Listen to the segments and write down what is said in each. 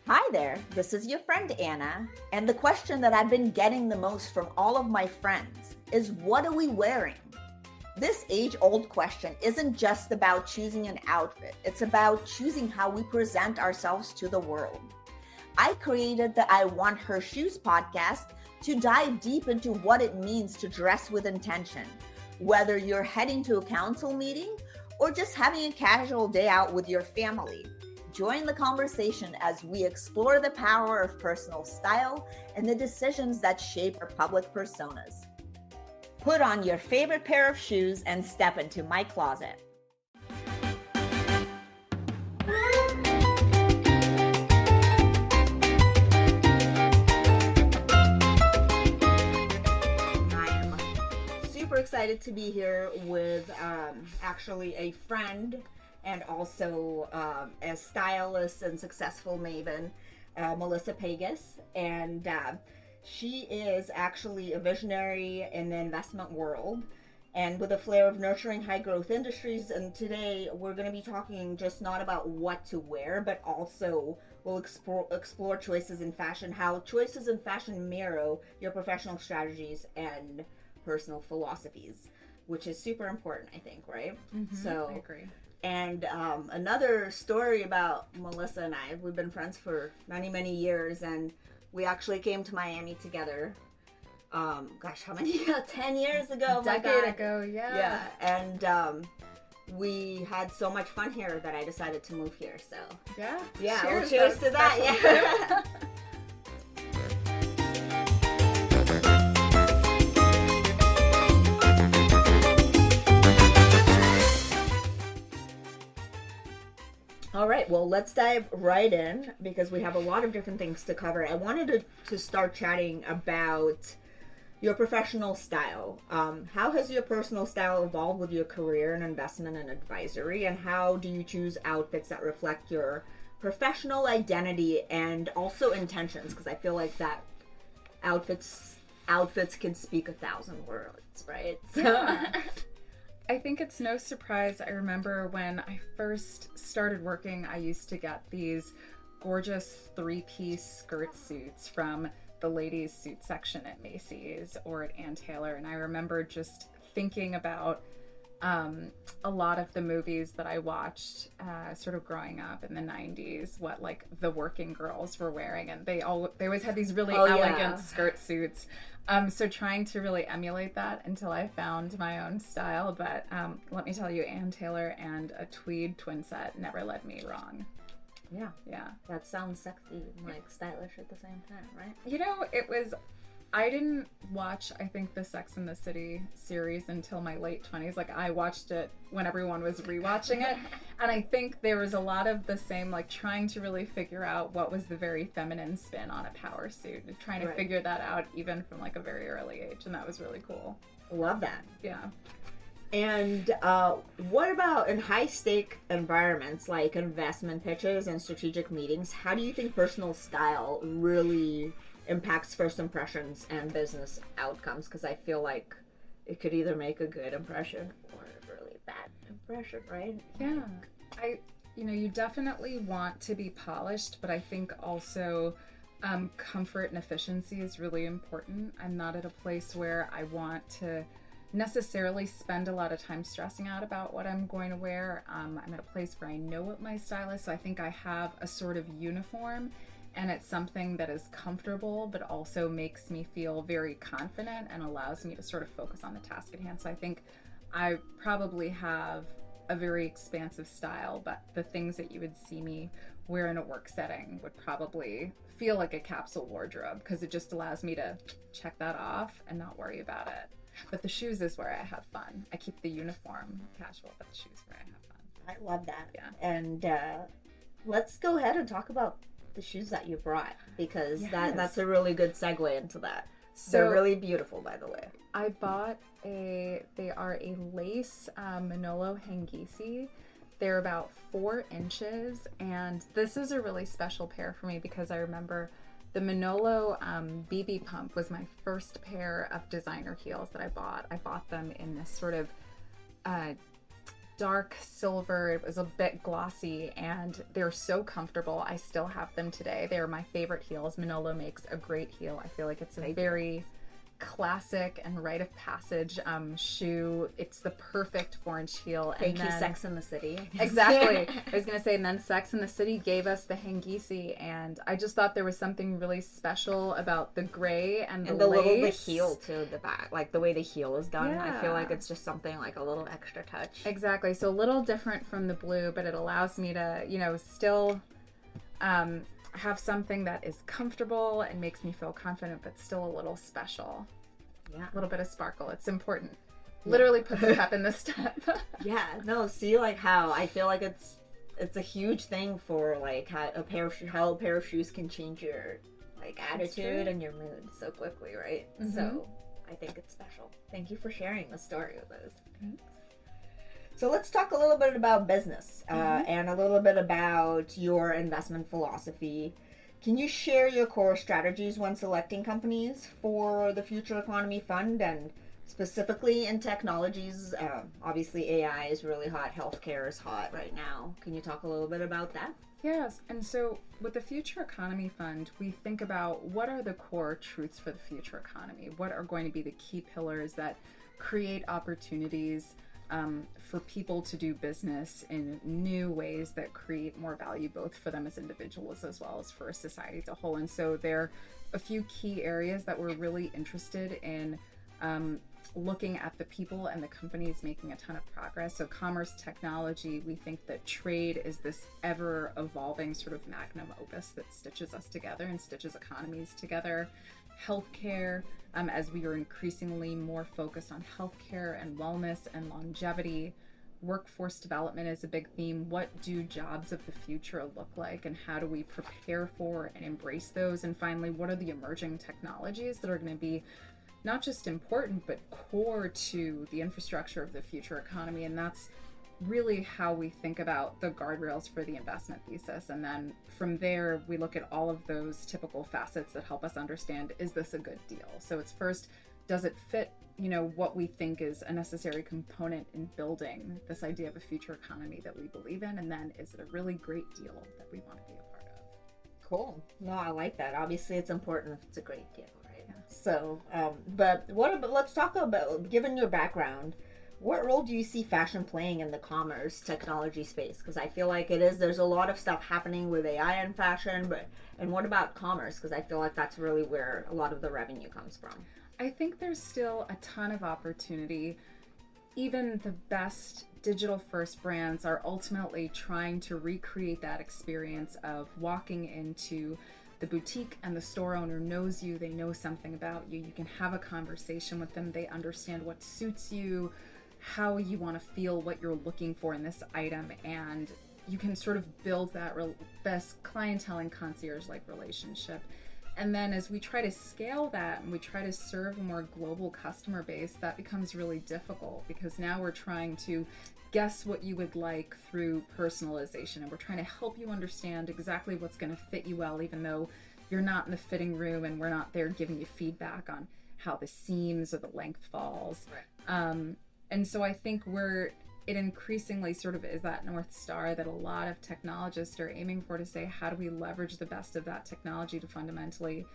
Hi there, this is your friend Anna, and the question that I've been getting the most from all of my friends is what are we wearing? This age old question isn't just about choosing an outfit, it's about choosing how we present ourselves to the world. I created the I Want Her Shoes podcast to dive deep into what it means to dress with intention, whether you're heading to a council meeting or just having a casual day out with your family. Join the conversation as we explore the power of personal style and the decisions that shape our public personas. Put on your favorite pair of shoes and step into my closet. I am super excited to be here with actually a friend and also a stylist and successful maven, Melissa Pegus. And she is actually a visionary in the investment world and with a flair of nurturing high growth industries. And today we're going to be talking just not about what to wear, but also we'll explore choices in fashion, how choices in fashion mirror your professional strategies and personal philosophies, which is super important, I think, right? Mm-hmm, So I agree. And another story about Melissa and I, we've been friends for many, many years, and we actually came to Miami together. Gosh, how many? 10 years ago. Decade ago, yeah. Yeah, and we had so much fun here that I decided to move here. So Yeah. well, cheers to that. Yeah. All right, well, let's dive right in because we have a lot of different things to cover. I wanted to start chatting about your professional style. How has your personal style evolved with your career in investment and advisory, and how do you choose outfits that reflect your professional identity and also intentions? Because I feel like that outfits can speak 1,000 words, right? So. I think it's no surprise. I remember when I first started working, I used to get these gorgeous 3-piece skirt suits from the ladies' suit section at Macy's or at Ann Taylor. And I remember just thinking about a lot of the movies that I watched sort of growing up in the 90s, what like the working girls were wearing. And they always had these really elegant skirt suits. So trying to really emulate that until I found my own style. But let me tell you, Ann Taylor and a tweed twin set never led me wrong. Yeah. That sounds sexy and like stylish at the same time, right? You know, I didn't watch, I think, the Sex and the City series until my late 20s. Like, I watched it when everyone was rewatching it. And I think there was a lot of the same, like, trying to really figure out what was the very feminine spin on a power suit. And trying to figure that out even from, like, a very early age. And that was really cool. Love that. Yeah. And what about in high-stake environments like investment pitches and strategic meetings? How do you think personal style really impacts first impressions and business outcomes? Because I feel like it could either make a good impression or a really bad impression, right? Yeah. You definitely want to be polished, but I think also comfort and efficiency is really important. I'm not at a place where I want to necessarily spend a lot of time stressing out about what I'm going to wear. I'm at a place where I know what my style is, so I think I have a sort of uniform, and it's something that is comfortable but also makes me feel very confident and allows me to sort of focus on the task at hand. So I think I probably have a very expansive style, but the things that you would see me wear in a work setting would probably feel like a capsule wardrobe because it just allows me to check that off and not worry about it. But the shoes is where I have fun. I keep the uniform casual, but the shoes where I have fun. I love that. Yeah. And let's go ahead and talk about the shoes that you brought, because that's a really good segue into that. So, they're really beautiful, by the way. I bought they are a lace Manolo Hangisi. They're about 4 inches, and this is a really special pair for me because I remember the Manolo BB Pump was my first pair of designer heels that I bought. I bought them in this sort of dark silver. It was a bit glossy, and they're so comfortable. I still have them today. They're my favorite heels. Manolo makes a great heel. I feel like it's a very classic and rite of passage shoe. It's the perfect 4-inch heel. Thank you, Sex and the City. Exactly. I was going to say, and then Sex and the City gave us the Hangisi, and I just thought there was something really special about the gray and the lace. The heel too, the back, like the way the heel is done. Yeah. I feel like it's just something like a little extra touch. Exactly. So a little different from the blue, but it allows me to, still have something that is comfortable and makes me feel confident, but still a little special. Yeah. A little bit of sparkle. It's important. Yeah. Literally puts a pep in the step. Yeah. No, see like how I feel like it's a huge thing for like how a pair of shoes can change your like attitude and your mood so quickly, right? Mm-hmm. So I think it's special. Thank you for sharing the story with us. Thanks. So let's talk a little bit about business and a little bit about your investment philosophy. Can you share your core strategies when selecting companies for the Future Economy Fund, and specifically in technologies? Obviously AI is really hot, healthcare is hot right now. Can you talk a little bit about that? Yes, and so with the Future Economy Fund, we think about what are the core truths for the future economy? What are going to be the key pillars that create opportunities for people to do business in new ways that create more value both for them as individuals as well as for society as a whole. And so there are a few key areas that we're really interested in looking at the people and the companies making a ton of progress. So commerce, technology, we think that trade is this ever evolving sort of magnum opus that stitches us together and stitches economies together. Healthcare, as we are increasingly more focused on healthcare and wellness and longevity. Workforce development is a big theme. What do jobs of the future look like, and how do we prepare for and embrace those? And finally, what are the emerging technologies that are going to be not just important, but core to the infrastructure of the future economy? And that's really how we think about the guardrails for the investment thesis. And then from there, we look at all of those typical facets that help us understand, is this a good deal? So it's first, does it fit, what we think is a necessary component in building this idea of a future economy that we believe in? And then, is it a really great deal that we want to be a part of? Cool. No, I like that. Obviously, it's important if it's a great deal, right? Yeah. So, but let's talk about, given your background, what role do you see fashion playing in the commerce technology space? Because I feel like there's a lot of stuff happening with AI and fashion, and what about commerce? Because I feel like that's really where a lot of the revenue comes from. I think there's still a ton of opportunity. Even the best digital first brands are ultimately trying to recreate that experience of walking into the boutique and the store owner knows you, they know something about you, you can have a conversation with them, they understand what suits you, how you want to feel, what you're looking for in this item, and you can sort of build that best clientele and concierge-like relationship. And then as we try to scale that and we try to serve a more global customer base, that becomes really difficult, because now we're trying to guess what you would like through personalization, and we're trying to help you understand exactly what's going to fit you well, even though you're not in the fitting room and we're not there giving you feedback on how the seams or the length falls. Right. And so I think it increasingly sort of is that North Star that a lot of technologists are aiming for, to say, how do we leverage the best of that technology to fundamentally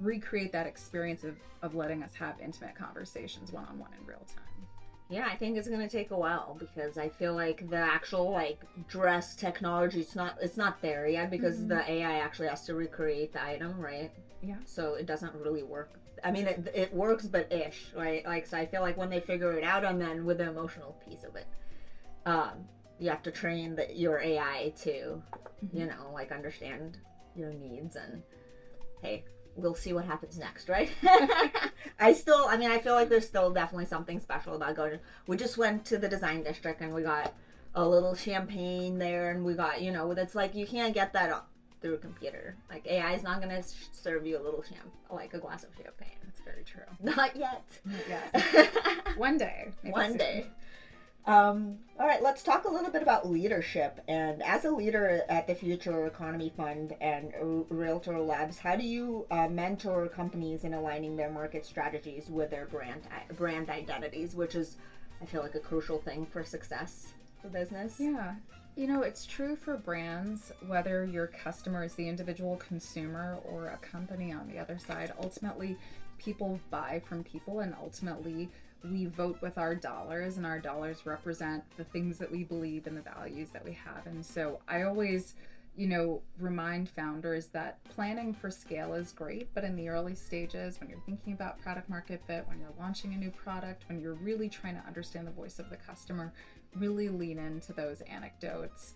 recreate that experience of letting us have intimate conversations one-on-one in real time. Yeah, I think it's going to take a while, because I feel like the actual dress technology, it's not there yet, because the AI actually has to recreate the item, right? Yeah. So it doesn't really work. I mean, it works, but ish, right? So I feel like when they figure it out, and then with the emotional piece of it, you have to train your AI to, understand your needs, and hey, we'll see what happens next, right? I feel like there's still definitely something special about going. We just went to the design district and we got a little champagne there, and we got, it's like you can't get that through a computer. Like AI is not going to serve you a little a glass of champagne. That's very true. Not yet. Not yet. One day. One day. All right, let's talk a little bit about leadership. And as a leader at the Future Economy Fund and Realtor Labs, how do you mentor companies in aligning their market strategies with their brand identities, which is, I feel like, a crucial thing for success? the business? Yeah. It's true for brands, whether your customer is the individual consumer or a company on the other side. Ultimately, people buy from people, and ultimately we vote with our dollars, and our dollars represent the things that we believe and the values that we have. And so I always, remind founders that planning for scale is great, but in the early stages, when you're thinking about product market fit, when you're launching a new product, when you're really trying to understand the voice of the customer, really lean into those anecdotes,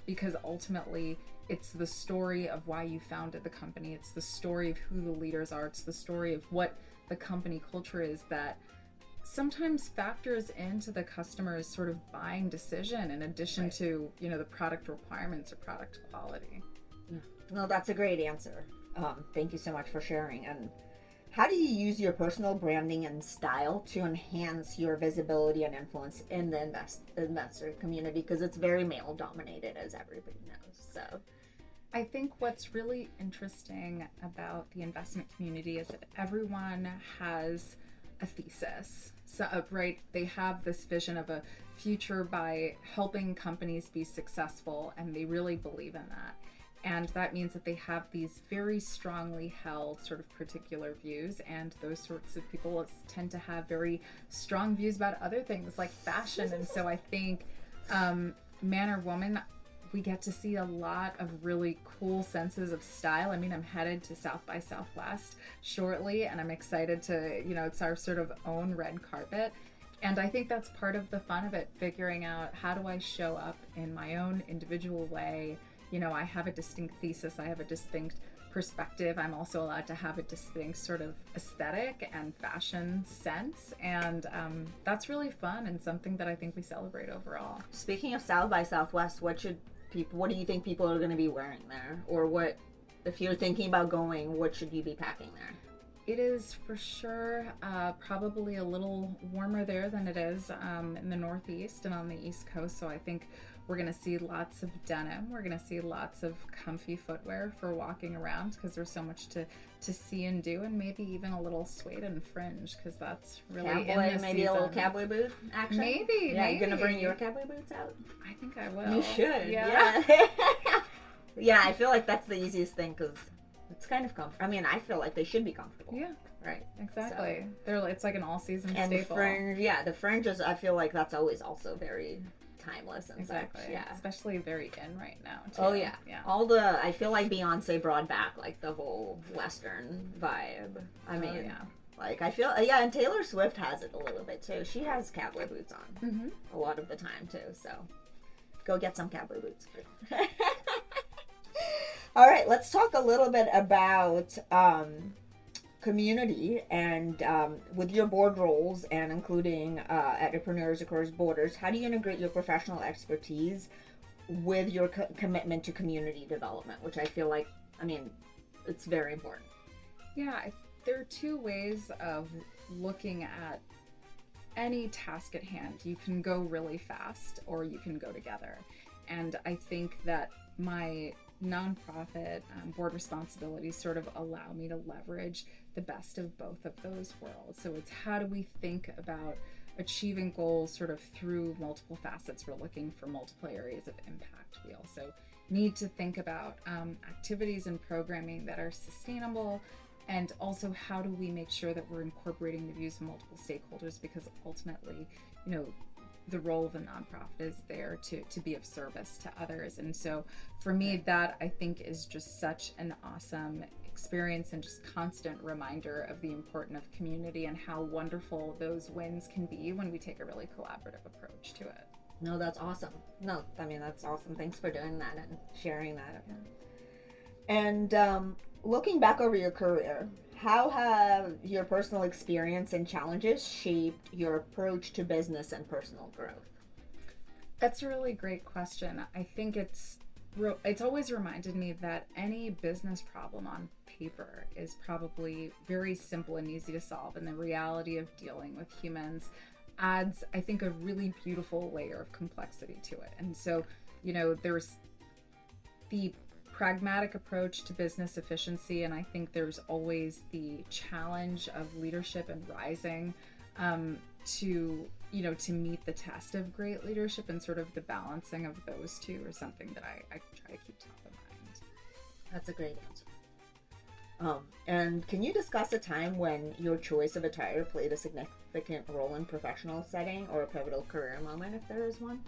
because ultimately it's the story of why you founded the company. It's the story of who the leaders are. It's the story of what the company culture is that sometimes factors into the customer's sort of buying decision in addition to, the product requirements or product quality. No, that's a great answer. Thank you so much for sharing. And how do you use your personal branding and style to enhance your visibility and influence in the investor community? Because it's very male dominated, as everybody knows. So I think what's really interesting about the investment community is that everyone has a thesis. So, right, they have this vision of a future by helping companies be successful, and they really believe in that. And that means that they have these very strongly held sort of particular views, and those sorts of people tend to have very strong views about other things like fashion. And so I think man or woman, we get to see a lot of really cool senses of style. I mean, I'm headed to South by Southwest shortly, and I'm excited to, it's our sort of own red carpet. And I think that's part of the fun of it, figuring out how do I show up in my own individual way. I have a distinct thesis, I have a distinct perspective. I'm also allowed to have a distinct sort of aesthetic and fashion sense. And that's really fun and something that I think we celebrate overall. Speaking of South by Southwest, what do you think people are going to be wearing there? Or what, if you're thinking about going, what should you be packing there? It is for sure probably a little warmer there than it is in the Northeast and on the East Coast. So I think we're going to see lots of denim. We're going to see lots of comfy footwear for walking around because there's so much to see and do, and maybe even a little suede and fringe because that's really cowboy, in the maybe season. A little cowboy boot action. Maybe. You're going to bring your cowboy boots out? I think I will. You should. Yeah. Yeah, I feel like that's the easiest thing because it's kind of comfortable. I mean, I feel like they should be comfortable. Yeah. Right. Exactly. It's like an all-season and staple. The fringe is, I feel like that's always also very timeless and exactly. such. Yeah. Especially very in right now, too. Oh, yeah. I feel like Beyonce brought back, like, the whole Western vibe. I mean, like, I feel, and Taylor Swift has it a little bit, too. She has cowboy boots on a lot of the time, too, so go get some cowboy boots. All right, let's talk a little bit about community and with your board roles and including Entrepreneurs Across Borders, how do you integrate your professional expertise with your commitment to community development, which I feel like, it's very important. Yeah, there are two ways of looking at any task at hand. You can go really fast or you can go together. And I think that my nonprofit board responsibilities sort of allow me to leverage the best of both of those worlds. So it's how do we think about achieving goals sort of through multiple facets. We're looking for multiple areas of impact. We also need to think about activities and programming that are sustainable, and also how do we make sure that we're incorporating the views of multiple stakeholders, because ultimately, the role of a nonprofit is there to be of service to others. And so for me, that I think is just such an awesome experience and just constant reminder of the importance of community and how wonderful those wins can be when we take a really collaborative approach to it. No, that's awesome. No, that's awesome. Thanks for doing that and sharing that. Yeah. And looking back over your career, how have your personal experience and challenges shaped your approach to business and personal growth? That's a really great question. I think it's always reminded me that any business problem on paper is probably very simple and easy to solve, and the reality of dealing with humans adds, I think, a really beautiful layer of complexity to it. And so, there's the pragmatic approach to business efficiency, and I think there's always the challenge of leadership and rising to, to meet the test of great leadership, and sort of the balancing of those two is something that I try to keep top of mind. That's a great answer. And can you discuss a time when your choice of attire played a significant role in professional setting or a pivotal career moment, if there is one?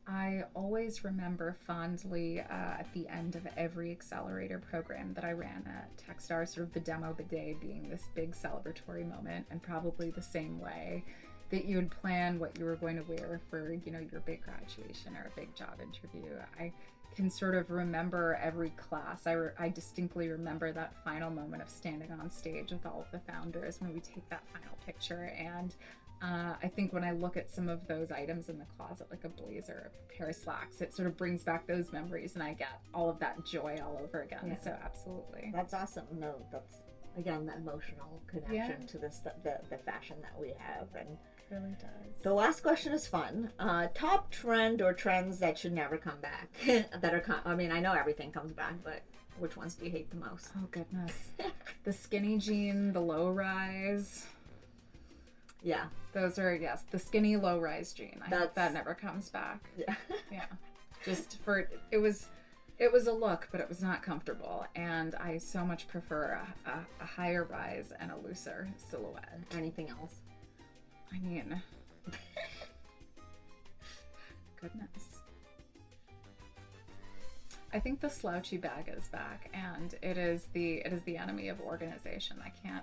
I always remember fondly at the end of every accelerator program that I ran at Techstar, sort of the demo of the day being this big celebratory moment, and probably the same way that you would plan what you were going to wear for, your big graduation or a big job interview. I can sort of remember every class. I distinctly remember that final moment of standing on stage with all of the founders when we take that final picture. And I think when I look at some of those items in the closet, like a blazer, a pair of slacks, it sort of brings back those memories, and I get all of that joy all over again. Yeah. So absolutely. That's awesome. No, that's, again, the emotional connection to this, the fashion that we have. And it really does. The last question is fun. Top trend or trends that should never come back. I know everything comes back, but which ones do you hate the most? Oh, goodness. The skinny jean, the low rise. Yeah. Those are, yes, the skinny low rise jean. I hope that never comes back. Yeah. Yeah. Just for, it was a look, but it was not comfortable. And I so much prefer a higher rise and a looser silhouette. Anything else? I mean, goodness. I think the slouchy bag is back, and it is the enemy of organization.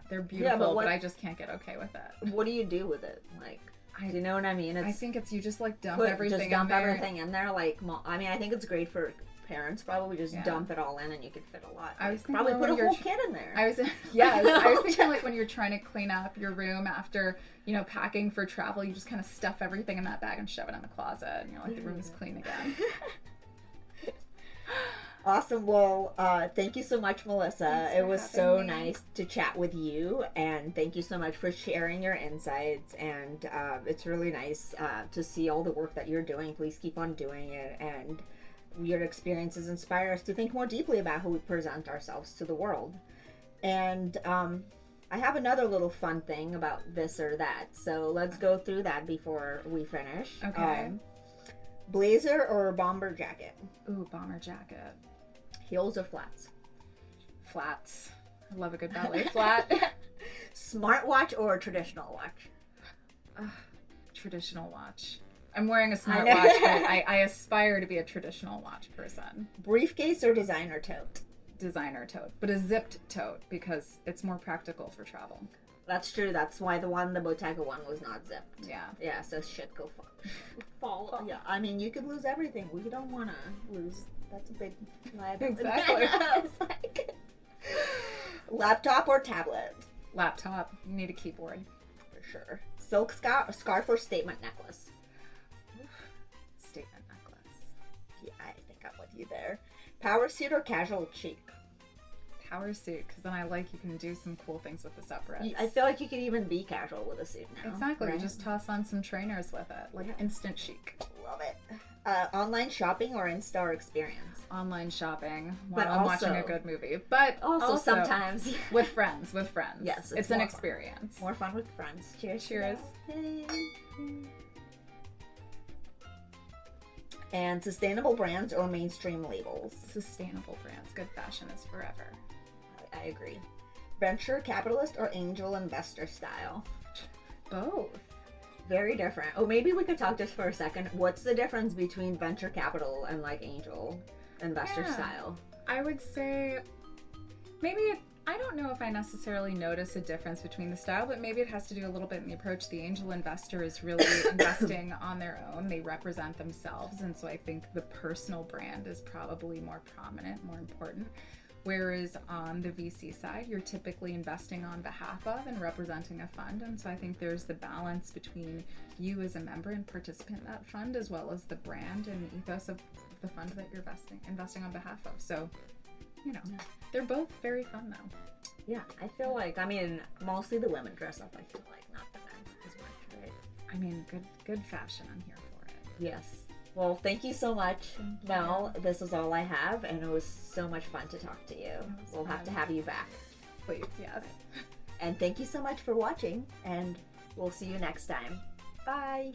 They're beautiful, but I just can't get okay with it. What do you do with it? Do you know what I mean? I think it's you just dump everything in there. I think it's great for parents. Probably just dump it all in, and you could fit a lot. I was thinking probably put a whole kid in there. I was thinking when you're trying to clean up your room after packing for travel, you just kind of stuff everything in that bag and shove it in the closet, and you're like, the room is clean again. Awesome. Well, thank you so much, Melissa. It was so nice to chat with you, and thank you so much for sharing your insights. And it's really nice to see all the work that you're doing. Please keep on doing it, and your experiences inspire us to think more deeply about how we present ourselves to the world. And I have another little fun thing about this or that, so let's go through that before we finish. Okay. Blazer or bomber jacket? Ooh, bomber jacket. Heels or flats? Flats. I love a good ballet flat. Smartwatch or traditional watch? Traditional watch. I'm wearing a smartwatch, but I aspire to be a traditional watch person. Briefcase or designer tote? Designer tote, but a zipped tote because it's more practical for travel. That's true. That's why the Bottega one was not zipped. Yeah. Yeah, so shit go fall. Yeah, I mean, you could lose everything. We don't want to lose. That's a big liability. Exactly. I was like, laptop or tablet? Laptop. You need a keyboard. For sure. Silk scarf or statement necklace? Statement necklace. Yeah, I think I'm with you there. Power suit or casual chic? Power suit, because then you can do some cool things with the separates. I feel like you could even be casual with a suit now. Exactly. Right? You just toss on some trainers with it. Instant chic. Love it. Online shopping or in-store experience? Online shopping while I'm watching a good movie. But also sometimes with friends. Yes. It's an experience. More fun with friends. Cheers. Cheers. Hey. And sustainable brands or mainstream labels? Sustainable brands. Good fashion is forever. I agree. Venture capitalist or angel investor style? Both. Very different. Oh, maybe we could talk just for a second. What's the difference between venture capital and angel investor style? I would say I don't know if I necessarily notice a difference between the style, but maybe it has to do a little bit in the approach. The angel investor is really investing on their own. They represent themselves, and so I think the personal brand is probably more prominent, more important. Whereas on the VC side, you're typically investing on behalf of and representing a fund. And so I think there's the balance between you as a member and participant in that fund, as well as the brand and ethos of the fund that you're investing on behalf of. So, they're both very fun though. Yeah, I feel mostly the women dress up, I feel like, not the men as much, right? I mean, good fashion, I'm here for it. Yes. Well, thank you so much, Mel. This is all I have, and it was so much fun to talk to you. We'll have to have you back. Please, yes. And thank you so much for watching, and we'll see you next time. Bye.